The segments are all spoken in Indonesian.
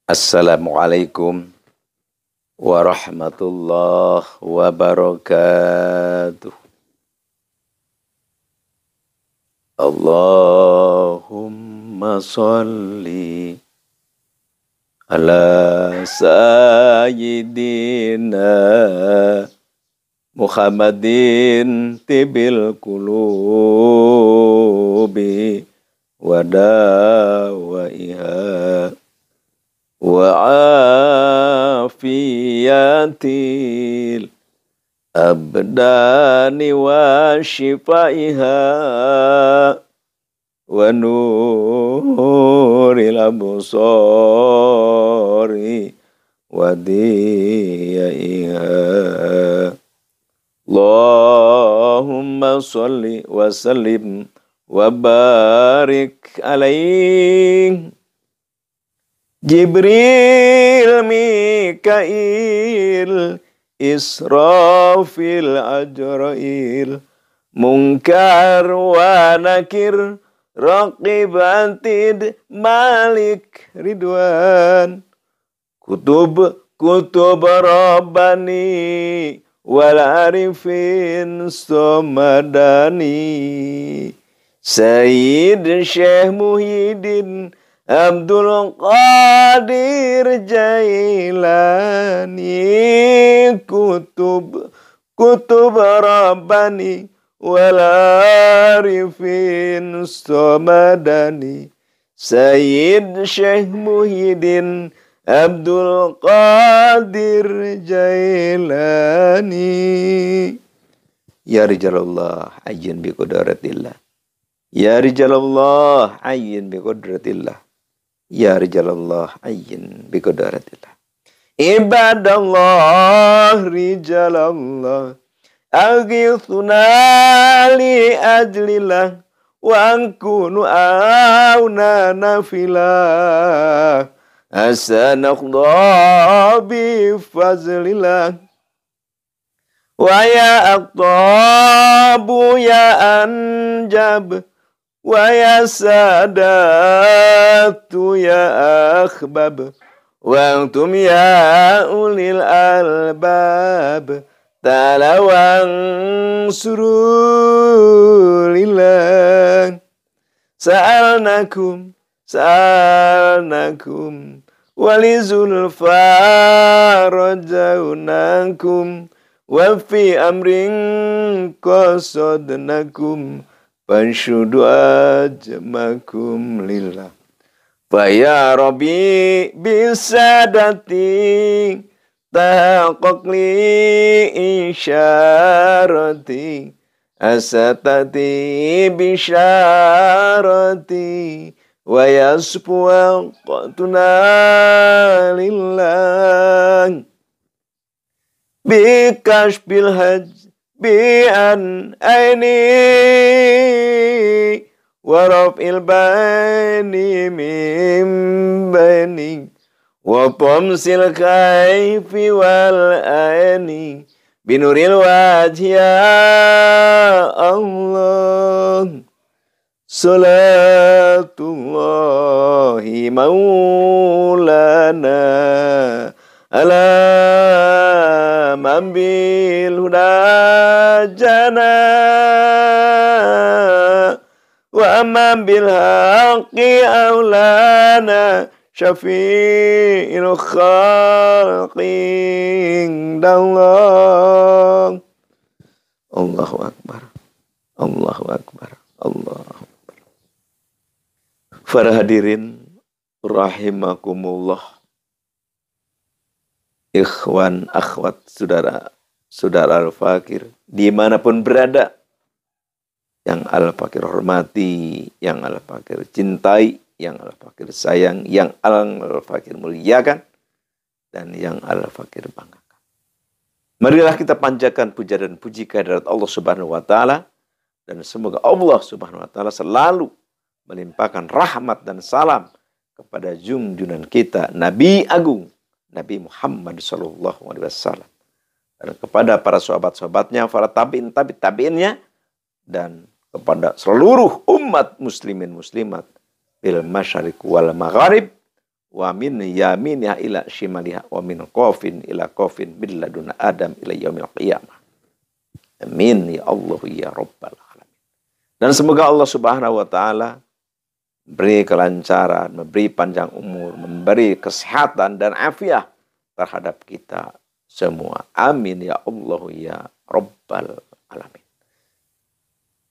Assalamualaikum warahmatullahi wabarakatuh. Allahumma sholli ala sayyidina Muhammadin tibil qulubi wa dawaiha wa afiyatil abdani wa shifaiha wa nuril absari wa diyaiha. Allahumma sholli wa sallim wa barik alaihi. Jibril, Mikail, Israfil, Ajrail, Munkar wa Nakir, Raqib Atid, Malik Ridwan, Kutub Rabbani, Wal Arifin Somadani, Sayyid Syekh Muhyiddin Abdul Qadir Jailani, Kutub Rabbani Wal Arifin Somadani, Sayyid Syekh Muhyiddin Abdul Qadir Jailani. Ya Rijalallah ayyin bi qudratillah. Ya Rijalallah ayyin bi qudratillah. Ya Rijalallah ayyin bi qudratillah. Ibadallah Rijalallah aghithuna li ajlillah wa ankunu aunana filah asanakhdha bi fazlillah wa ya aqtabu ya anjab wa ya sadatu ya akhbab wa antum ya ulil albab talawang surulillah. Sa'alnakum walizulfa rajaunakum wa fi amrin qasadnakum fanshudu ajmakum lillah. Faya Rabbi bisadati tahaqqaq li isyarati asatati bisyarati wa yasfu waqtuna lillah bikashbil hajj bi an aini wa raf'il bani min bani wa tamsil kaifi wal aini binuril wajhi ya Allah. Salatullahi maulana ala man bil huda jana wa man bil haqqi aulana syafi'il khalqi indallah. Allahu akbar, Allahu akbar, Allahu akbar. Para hadirin rahimakumullah, ikhwan, akhwat, saudara Al-Fakir dimanapun berada, yang Al-Fakir hormati, yang Al-Fakir cintai, yang Al-Fakir sayang, yang Al-Fakir muliakan, dan yang Al-Fakir banggakan. Marilah kita panjatkan puja dan puji kehadirat Allah Subhanahu wa taala, dan semoga Allah Subhanahu wa taala selalu melimpahkan rahmat dan salam kepada junjungan kita Nabi Agung Nabi Muhammad SAW, dan kepada para sahabat-sahabatnya, para tabi'innya, dan kepada seluruh umat muslimin muslimat bil masyariq wal magharib, wa min yaminiha ila shimaliha wa min qafin ila qafin min ladun Adam ila yaumil qiyamah. Amin ya Allah ya Rabbal alamin. Dan semoga Allah Subhanahu wa taala memberi kelancaran, memberi panjang umur, memberi kesehatan dan afiat terhadap kita semua. Amin ya Allah ya Rabbal alamin.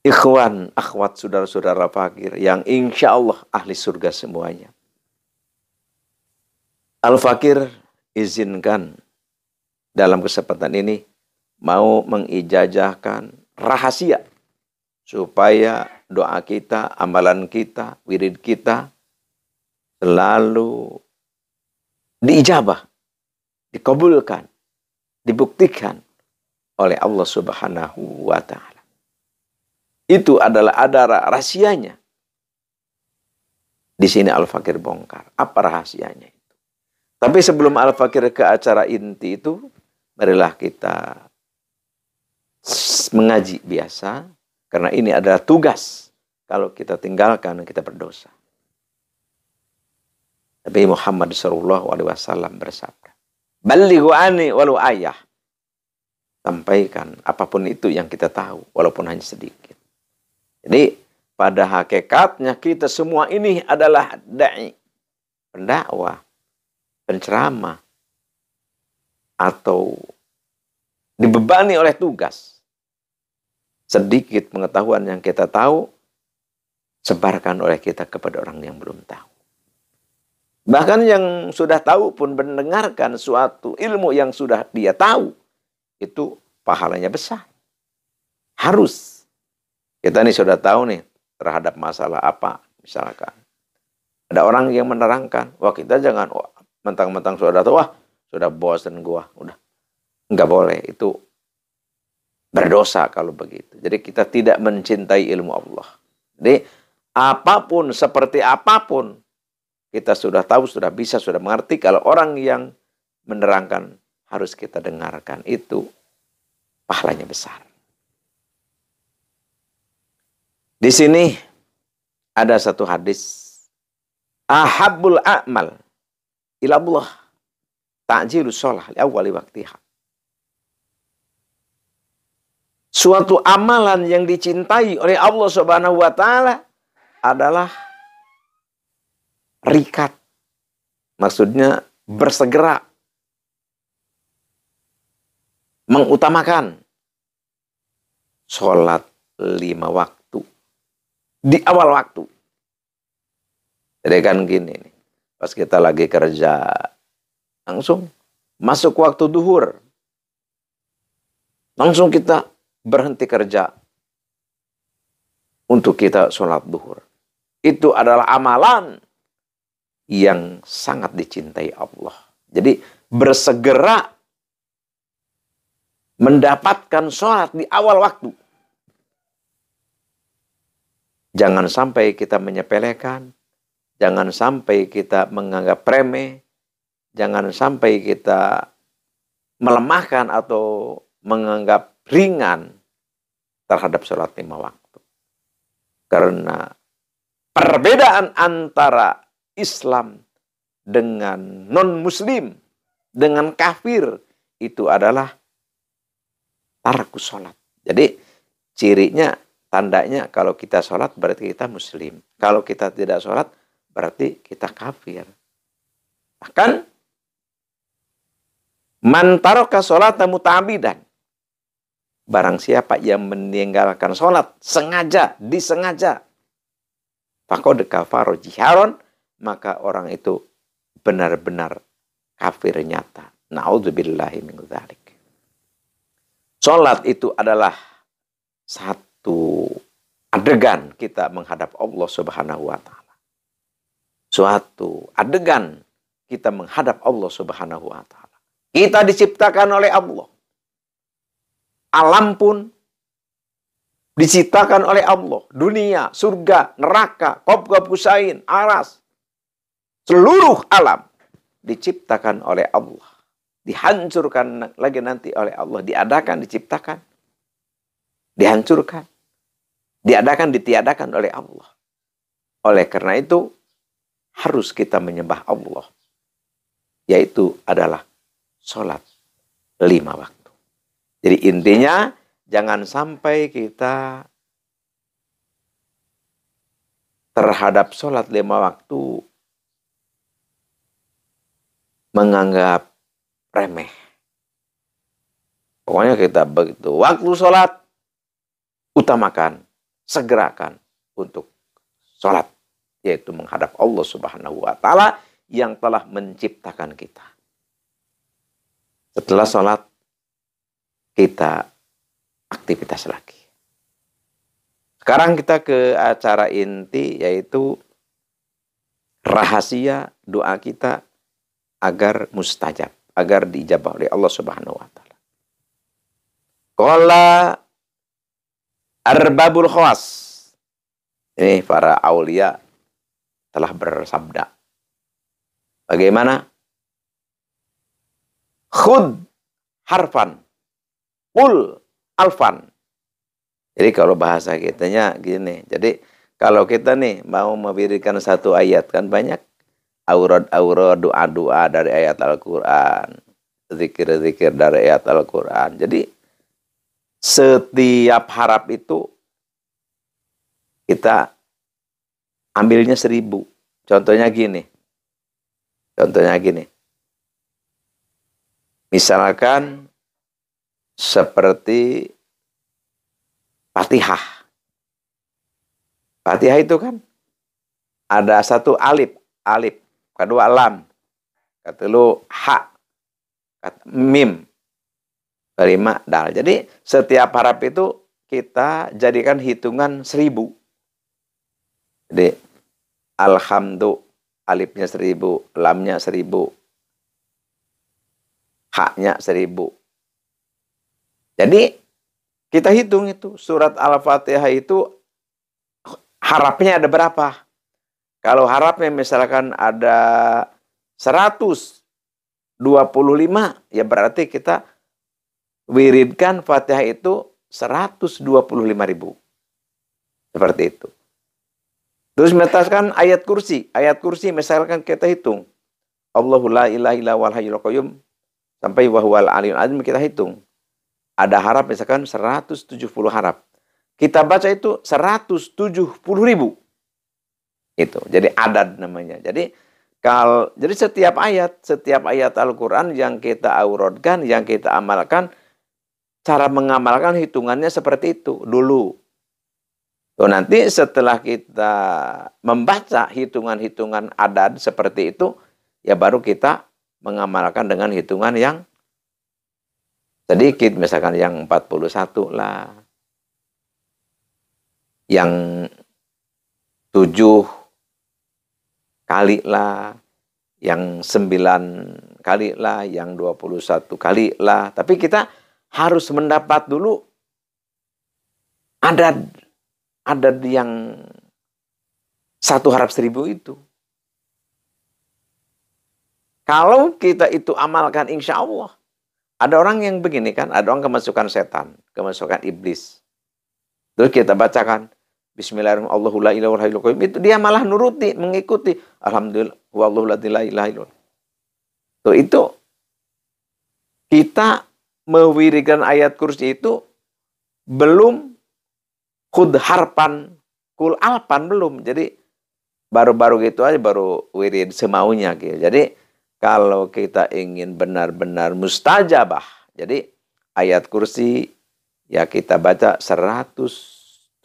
Ikhwan, akhwat, saudara-saudara fakir yang insya Allah ahli surga semuanya. Al-Fakir izinkan dalam kesempatan ini mau mengijazahkan rahasia supaya doa kita, amalan kita, wirid kita selalu diijabah, dikabulkan, dibuktikan oleh Allah Subhanahu wa taala. Itu adalah ada rahasianya. Di sini Al-Fakir bongkar. Apa rahasianya itu? Tapi sebelum Al-Fakir ke acara inti itu, marilah kita mengaji biasa. Karena ini adalah tugas. Kalau kita tinggalkan, kita berdosa. Nabi Muhammad SAW bersabda, "Ballighu anni walau ayah." Sampaikan apapun itu yang kita tahu, walaupun hanya sedikit. Jadi pada hakikatnya kita semua ini adalah da'i, pendakwah, penceramah, atau dibebani oleh tugas. Sedikit pengetahuan yang kita tahu, sebarkan oleh kita kepada orang yang belum tahu. Bahkan yang sudah tahu pun mendengarkan suatu ilmu yang sudah dia tahu, itu pahalanya besar. Harus. Kita nih sudah tahu nih terhadap masalah apa, misalkan. Ada orang yang menerangkan, wah kita jangan mentang-mentang sudah tahu, wah sudah bosan gua, udah. Enggak boleh, itu berdosa kalau begitu. Jadi kita tidak mencintai ilmu Allah. Jadi apapun, seperti apapun, kita sudah tahu, sudah bisa, sudah mengerti. Kalau orang yang menerangkan harus kita dengarkan, itu pahalanya besar. Di sini ada satu hadis, ahabbul a'mal ila Allah ta'jilus shalah li awwali waqtiha. Suatu amalan yang dicintai oleh Allah Subhanahu wa taala adalah rikat. Maksudnya bersegera mengutamakan sholat 5 waktu di awal waktu. Jadi kan gini nih, pas kita lagi kerja, langsung masuk waktu duhur, langsung kita berhenti kerja untuk kita sholat duhur. Itu adalah amalan yang sangat dicintai Allah. Jadi bersegera mendapatkan sholat di awal waktu. Jangan sampai kita menyepelekan, jangan sampai kita menganggap remeh, jangan sampai kita melemahkan atau menganggap ringan terhadap sholat 5 waktu. Karena perbedaan antara Islam dengan non-muslim, dengan kafir, itu adalah tarkus sholat. Jadi cirinya, tandanya kalau kita sholat berarti kita muslim. Kalau kita tidak sholat berarti kita kafir. Bahkan man taraka sholata muta'ammidan. Barang siapa yang meninggalkan sholat sengaja, disengaja, faqad kafara jiharon, maka orang itu benar-benar kafir nyata. Na'udzubillahi min dzalik. Sholat itu adalah satu adegan kita menghadap Allah Subhanahu wa taala. Suatu adegan kita menghadap Allah Subhanahu wa taala. Kita diciptakan oleh Allah. Alam pun diciptakan oleh Allah. Dunia, surga, neraka, Qab Qusain, aras. Seluruh alam diciptakan oleh Allah. Dihancurkan lagi nanti oleh Allah. Diadakan, diciptakan. Dihancurkan. Diadakan, ditiadakan oleh Allah. Oleh karena itu, harus kita menyembah Allah, yaitu adalah sholat 5 waktu. Jadi intinya jangan sampai kita terhadap sholat 5 waktu menganggap remeh. Pokoknya kita begitu waktu sholat, utamakan, segerakan untuk sholat, yaitu menghadap Allah Subhanahu wa Ta'ala yang telah menciptakan kita. Setelah sholat, kita aktivitas lagi. Sekarang kita ke acara inti, yaitu rahasia doa kita agar mustajab, agar diijabah oleh Allah Subhanahu wa Ta'ala. Qala arbabul khawas. Ini para aulia telah bersabda. Bagaimana? Khud harfan, qul alfan. Jadi kalau bahasa kitanya gini. Jadi kalau kita nih mau memberikan satu ayat, kan banyak aurad-aurad, doa-doa dari ayat Al-Quran, zikir-zikir dari ayat Al-Quran. Jadi setiap harap itu kita ambilnya 1000. Contohnya gini. Misalkan seperti Fatihah. Fatihah itu kan ada satu alif, kedua lam, ketiga ha, mim, kelima dal. Jadi setiap harap itu kita jadikan hitungan 1000. Jadi alhamdu, alifnya 1000, lamnya 1000, haknya 1000. Jadi kita hitung itu surat Al-Fatihah itu harapnya ada berapa? Kalau harapnya misalkan ada 125, ya berarti kita wiridkan Fatihah itu 125.000. Seperti itu. Terus misalkan ayat kursi. Ayat kursi misalkan kita hitung. Allahu la ilaha illa huwal hayyul qayyum sampai wa huwal aliyyul azim, kita hitung. Ada harap misalkan 170 harap. Kita baca itu 170.000. Itu. Jadi adad namanya. Jadi setiap ayat Al-Qur'an yang kita auradkan, yang kita amalkan, cara mengamalkan hitungannya seperti itu dulu. Nanti setelah kita membaca hitungan-hitungan adad seperti itu, ya baru kita mengamalkan dengan hitungan yang sedikit, misalkan yang 41 lah, yang 7 kali lah, yang 9 kali lah, yang 21 kali lah. Tapi kita harus mendapat dulu adad yang 1 harap 1000 itu. Kalau kita itu amalkan, insya Allah. Ada orang yang begini kan, ada orang kemasukan setan, kemasukan iblis. Terus kita bacakan Bismillahirrahmanirrahim, Allahu la ilaha illa huwa, itu dia malah nuruti, mengikuti. Alhamdulillah, wallahu la ilaha illallah. Itu kita mewirikan ayat kursi itu belum khud harpan, kul alpan belum. Jadi baru-baru gitu aja, baru wirid semaunya gitu. Jadi kalau kita ingin benar-benar mustajabah, jadi ayat kursi ya kita baca 170.000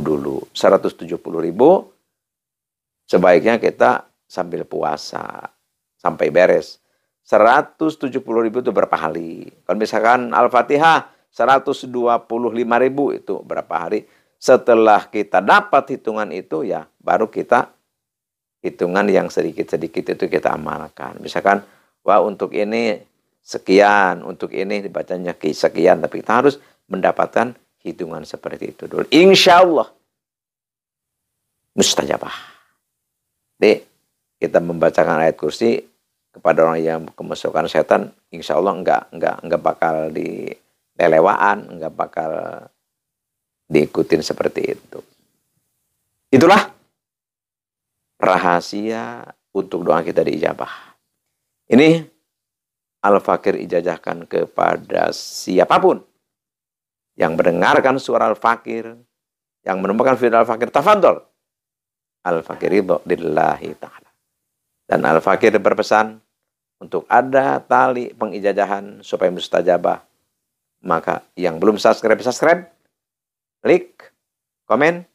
dulu. 170.000 sebaiknya kita sambil puasa sampai beres. 170.000 itu berapa hari? Kalau misalkan Al-Fatihah 125.000 itu berapa hari? Setelah kita dapat hitungan itu, ya baru kita hitungan yang sedikit-sedikit itu kita amalkan. Misalkan, wah untuk ini sekian, untuk ini dibacanya sekian. Tapi kita harus mendapatkan hitungan seperti itu dulu. Insya Allah mustajabah. Jadi kita membacakan ayat kursi kepada orang yang kemasukan setan, insya Allah enggak bakal dilelewaan, enggak bakal diikutin seperti itu. Itulah rahasia untuk doa kita diijabah. Ini Al-Fakir ijazahkan kepada siapapun yang mendengarkan suara Al-Fakir, yang menemukan video Al-Fakir, tafadhol. Al-Fakir ridho lillahi ta'ala. Dan Al-Fakir berpesan untuk ada tali pengijazahan supaya mustajabah. Maka yang belum subscribe, klik, komen,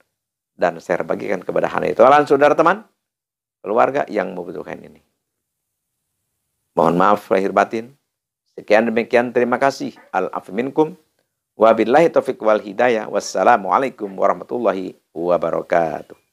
dan share, bagikan kepada hanaitu saudara teman, keluarga yang membutuhkan ini. Mohon maaf lahir batin. Sekian demikian, terima kasih. Al-afu minkum. Wabillahi taufiq wal hidayah. Wassalamualaikum warahmatullahi wabarakatuh.